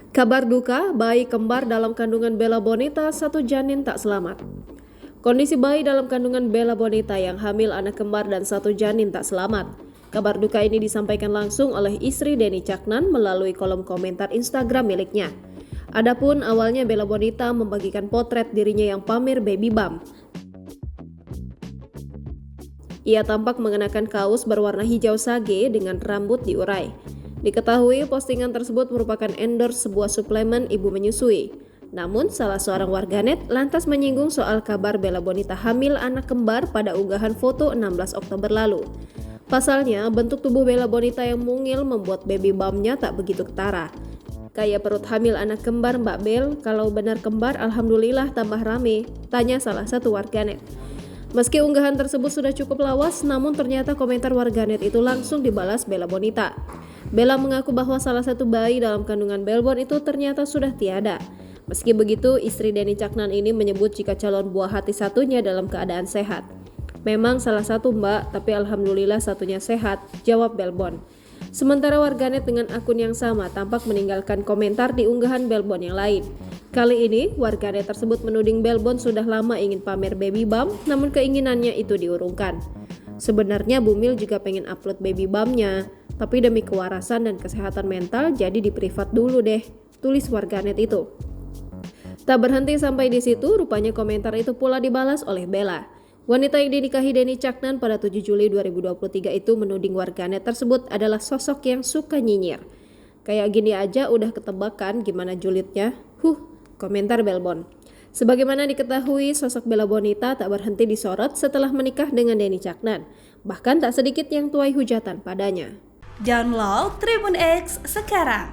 Kabar duka, bayi kembar dalam kandungan Bella Bonita, satu janin tak selamat. Kondisi bayi dalam kandungan Bella Bonita yang hamil anak kembar dan satu janin tak selamat. Kabar duka ini disampaikan langsung oleh istri Denny Caknan melalui kolom komentar Instagram miliknya. Adapun awalnya Bella Bonita membagikan potret dirinya yang pamer baby bump. Ia tampak mengenakan kaos berwarna hijau sage dengan rambut diurai. Diketahui postingan tersebut merupakan endorse sebuah suplemen ibu menyusui. Namun salah seorang warganet lantas menyinggung soal kabar Bella Bonita hamil anak kembar pada unggahan foto 16 Oktober lalu. Pasalnya, bentuk tubuh Bella Bonita yang mungil membuat baby bump-nya tak begitu ketara. Kayak perut hamil anak kembar Mbak Bel, kalau benar kembar alhamdulillah tambah rame, tanya salah satu warganet. Meski unggahan tersebut sudah cukup lawas, namun ternyata komentar warganet itu langsung dibalas Bella Bonita. Bella mengaku bahwa salah satu bayi dalam kandungan Belbon itu ternyata sudah tiada. Meski begitu, istri Denny Caknan ini menyebut jika calon buah hati satunya dalam keadaan sehat. Memang salah satu mbak, tapi alhamdulillah satunya sehat, jawab Belbon. Sementara warganet dengan akun yang sama tampak meninggalkan komentar di unggahan Belbon yang lain. Kali ini, warganet tersebut menuding Belbon sudah lama ingin pamer baby bump, namun keinginannya itu diurungkan. Sebenarnya Bumil juga pengen upload baby bump-nya, tapi demi kewarasan dan kesehatan mental jadi di privat dulu deh, tulis warganet itu. Tak berhenti sampai di situ, rupanya komentar itu pula dibalas oleh Bella. Wanita yang dinikahi Denny Caknan pada 7 Juli 2023 itu menuding warganet tersebut adalah sosok yang suka nyinyir. Kayak gini aja udah ketebak kan gimana julidnya? Komentar Belbon. Sebagaimana diketahui, sosok Bella Bonita tak berhenti disorot setelah menikah dengan Denny Caknan. Bahkan tak sedikit yang tuai hujatan padanya. Download Tribun X sekarang,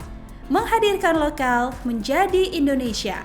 menghadirkan lokal menjadi Indonesia.